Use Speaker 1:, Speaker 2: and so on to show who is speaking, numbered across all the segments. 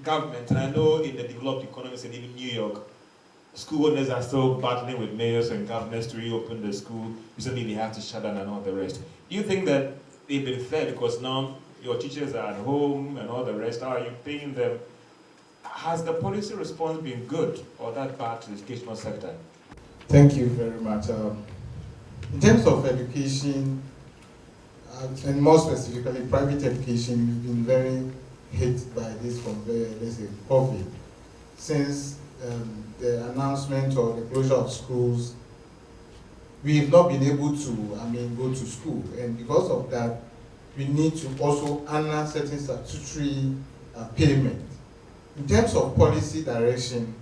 Speaker 1: government, and I know in the developed economies and even New York, school owners are still battling with mayors and governors to reopen the school. Usually they have to shut down and all the rest. Do you think that they've been fair because now your teachers are at home and all the rest? How are you paying them? Has the policy response been good or that bad to the educational sector?
Speaker 2: Thank you very much. In terms of education, and more specifically private education, we've been very hit by this from let's say, COVID. Since the announcement or the closure of schools, we've not been able to, go to school. And because of that, we need to also honor certain statutory payment. In terms of policy direction,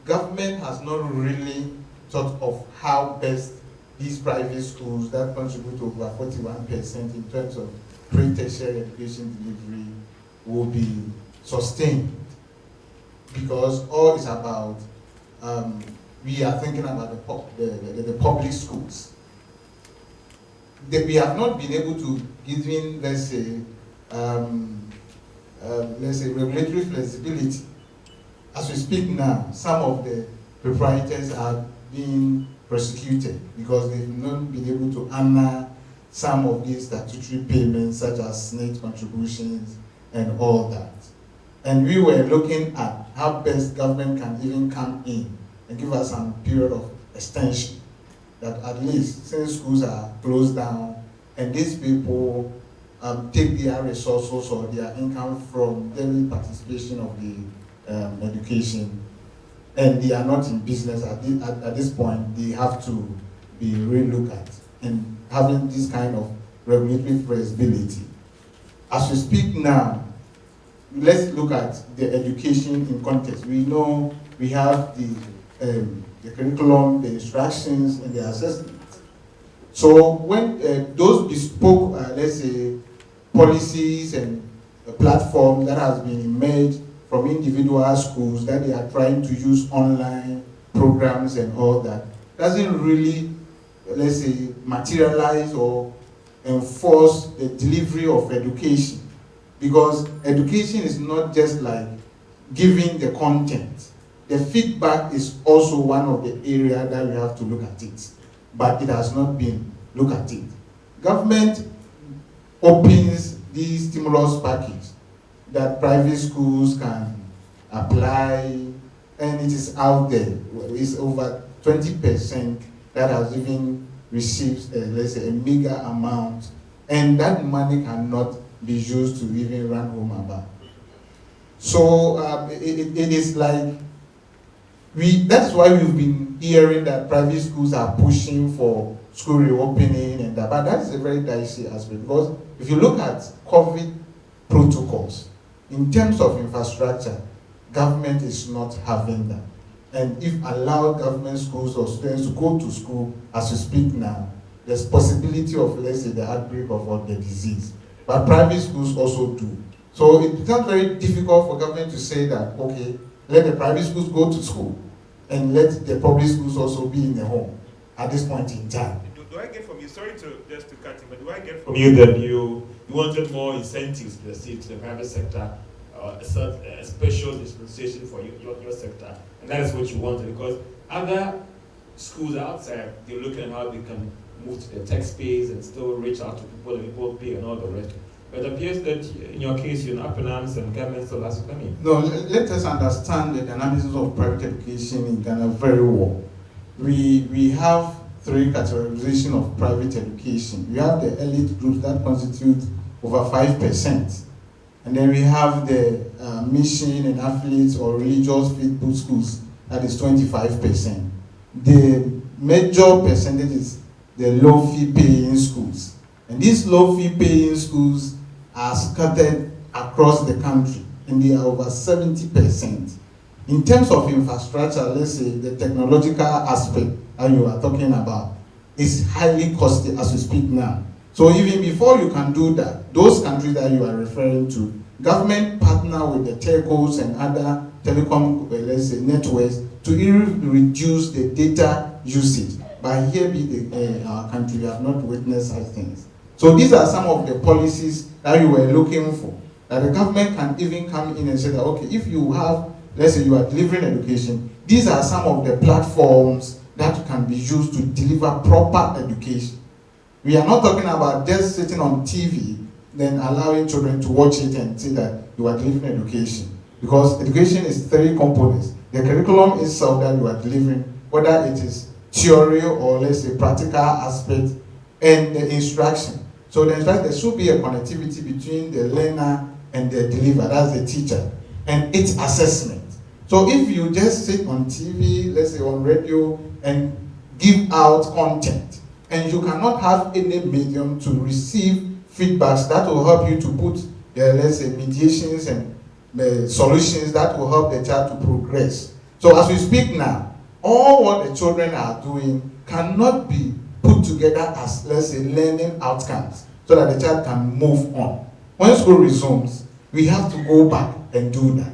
Speaker 2: government has not really thought of how best these private schools that contribute to over 41% in terms of pre-tertiary education delivery will be sustained. Because all is about, we are thinking about the public schools. We have not been able to give in, let's say, regulatory flexibility. As we speak now, some of the proprietors are being prosecuted because they've not been able to honor some of these statutory payments, such as SNAIT contributions and all that. And we were looking at how best government can even come in and give us some period of extension, that at least since schools are closed down and these people take their resources or their income from daily participation of the education, and they are not in business at this point, they have to be re-looked at and having this kind of regulatory flexibility. As we speak now, let's look at the education in context. We know we have the curriculum, the instructions, and the assessments. So when those bespoke, let's say, policies and platforms that has been emerged from individual schools that they are trying to use online programs and all that, doesn't really, let's say, materialize or enforce the delivery of education. Because education is not just like giving the content. The feedback is also one of the areas that we have to look at it. But it has not been looked at it. Government opens these stimulus package that private schools can apply, and it is out there. It's over 20% that has even received, let's say, a meager amount, and that money cannot be used to even run home about. So it is like, that's why we've been hearing that private schools are pushing for school reopening and that, but that is a very dicey aspect, because if you look at COVID protocols, in terms of infrastructure, government is not having that. And if allowed government schools or students to go to school as we speak now, there's possibility of, let's say, the outbreak of the disease. But private schools also do. So it becomes very difficult for government to say that, okay, let the private schools go to school and let the public schools also be in the home at this point in time.
Speaker 1: Do I get from you, sorry to just to cut in, but do I get from you that you wanted more incentives to the private sector, a special dispensation for your sector, and that is what you wanted, because other schools outside, they're looking at how they can move to the tech space and still reach out to people and people pay and all the rest. But it appears that in your case, you're in up in arms and government still has to come in.
Speaker 2: No, let us understand the dynamics of private education in Ghana very well. We have three categorization of private education. We have the elite groups that constitute over 5%. And then we have the mission and affiliates or religious faithful schools, that is 25%. The major percentage is the low fee paying schools. And these low fee paying schools are scattered across the country, and they are over 70%. In terms of infrastructure, let's say the technological aspect that you are talking about is highly costly as we speak now. So even before you can do that, those countries that you are referring to, government partner with the telcos and other telecom, let's say, networks to even reduce the data usage. But here be our country, we have not witnessed such things. So these are some of the policies that you were looking for, that the government can even come in and say that, okay, if you have, let's say you are delivering education, these are some of the platforms that can be used to deliver proper education. We are not talking about just sitting on TV, then allowing children to watch it and say that you are delivering education. Because education is 3 components. The curriculum itself that you are delivering, whether it is theory or let's say practical aspect, and the instruction. So there should be a connectivity between the learner and the deliverer, that's the teacher, and its assessment. So if you just sit on TV, let's say on radio, and give out content, and you cannot have any medium to receive feedbacks that will help you to put, let's say, mediations and solutions that will help the child to progress. So as we speak now, all what the children are doing cannot be put together as, let's say, learning outcomes so that the child can move on. When school resumes, we have to go back and do that.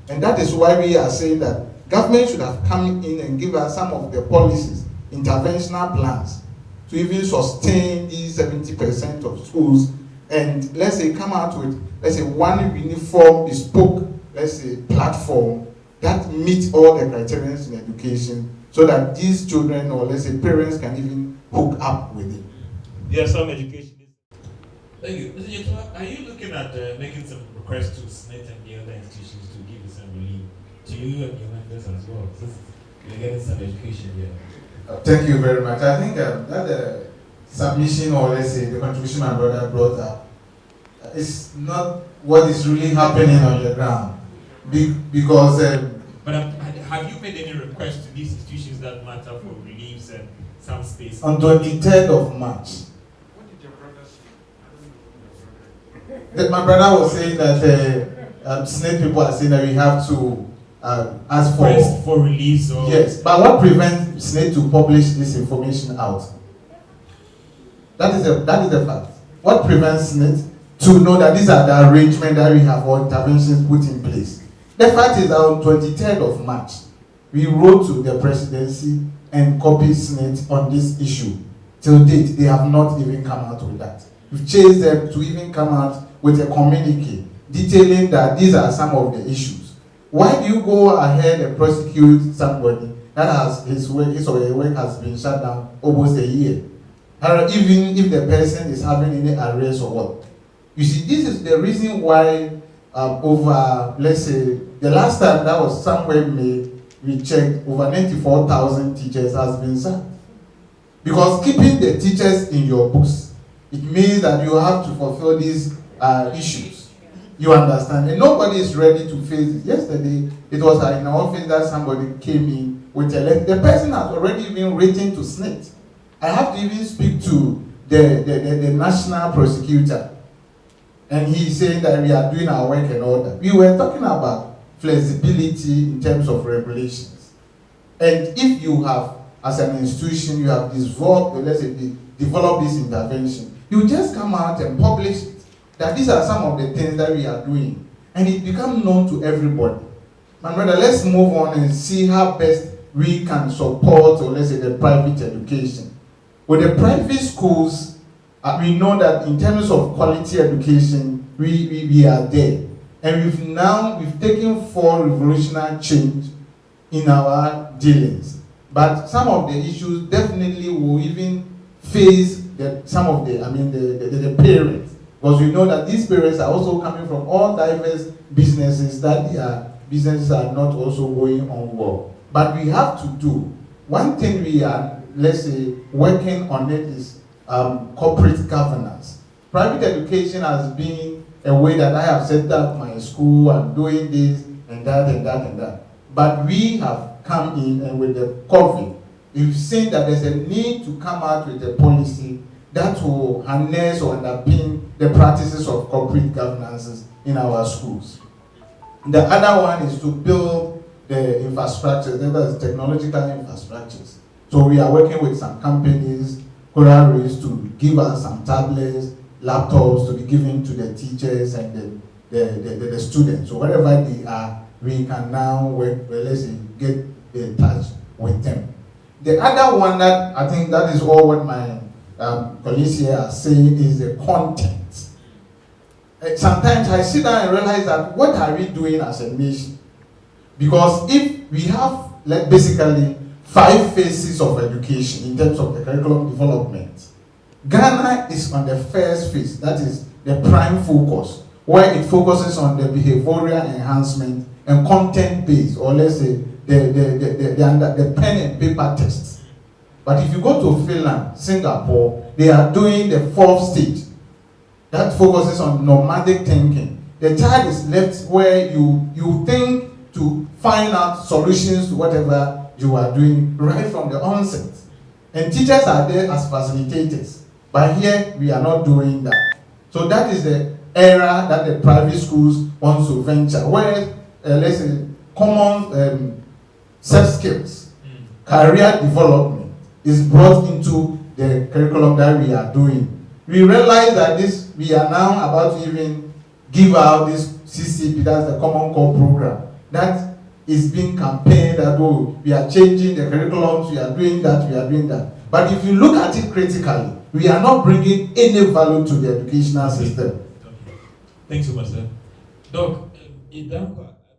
Speaker 2: And that is why we are saying that government should have come in and give us some of the policies, interventional plans, to even sustain these 70% of schools, and let's say come out with, let's say, one uniform, bespoke, let's say, platform that meets all the criteria in education, so that these children, or let's say parents, can even hook up with it.
Speaker 1: There are some education.
Speaker 3: Thank you. Mr. Gyetuah, are you looking at making some requests to SNIT and the other institutions to give you some relief to you and your members as well, since you're getting some education here?
Speaker 2: Thank you very much. I think that submission, or let's say the contribution my brother brought up, is not what is really happening on the ground. Because
Speaker 3: but have you made any requests to these institutions that matter for reliefs and some space?
Speaker 2: on 23rd of March,
Speaker 4: What did your brother say?
Speaker 2: that my brother was saying that SNIT people are saying that we have to ask
Speaker 3: for release, or
Speaker 2: yes, but what prevents SNIT to publish this information out? That is a fact. What prevents SNIT to know that these are the arrangements that we have, or interventions put in place? The fact is that on 23rd of March, we wrote to the presidency and copied SNIT on this issue. Till date, they have not even come out with that. We've chased them to even come out with a communique detailing that these are some of the issues. Why do you go ahead and prosecute somebody that has his or her work has been shut down almost a year? Even if the person is having any arrests or what? You see, this is the reason why over, let's say, the last time that was somewhere in May, we checked, over 94,000 teachers has been sacked. Because keeping the teachers in your books, it means that you have to fulfill these issues. You understand? And nobody is ready to face it. Yesterday, it was in our office that somebody came in with a letter. The person has already been written to SNIT. I have to even speak to the national prosecutor. And he's saying that we are doing our work and all that. We were talking about flexibility in terms of regulations. And if you have, as an institution, you have developed this intervention, you just come out and publish it. That these are some of the things that we are doing. And it becomes known to everybody. My brother, let's move on and see how best we can support, or let's say, the private education. With the private schools, we know that in terms of quality education, we are there. And we've taken 4 revolutionary change in our dealings. But some of the issues definitely will even face some of the parents. Because we know that these parents are also coming from all diverse businesses, that their businesses are not also going on well. But we have to do, one thing we are, let's say, working on it is corporate governance. Private education has been a way that I have set up my school and doing this and that and that and that. But we have come in, and with the COVID, we've seen that there's a need to come out with a policy that will harness or underpin the practices of corporate governances in our schools. The other one is to build the infrastructure, that is technological infrastructures. So we are working with some companies, Coral to give us some tablets, laptops to be given to the teachers and the students. So wherever they are, we can now work, let's say, get in touch with them. The other one that I think that is all what my colleagues here are saying is the content. sometimes I sit down and realize that what are we doing as a nation? Because if we have like basically 5 phases of education in terms of the curriculum development, Ghana is on the first phase, that is the prime focus, where it focuses on the behavioral enhancement and content-based, or let's say the pen and paper tests. But if you go to Finland, Singapore, they are doing the 4th stage that focuses on nomadic thinking. The child is left where you think to find out solutions to whatever you are doing right from the onset. And teachers are there as facilitators. But here, we are not doing that. So that is the era that the private schools want to venture, where, let's say, common set skills, career development is brought into the curriculum that we are doing. We realize that we are now about to even give out this CCP, that's the Common Core Program, that is being campaigned that, oh, we are changing the curriculums, we are doing that, we are doing that. But if you look at it critically, we are not bringing any value to the educational system.
Speaker 3: Thanks so much, sir. Doc,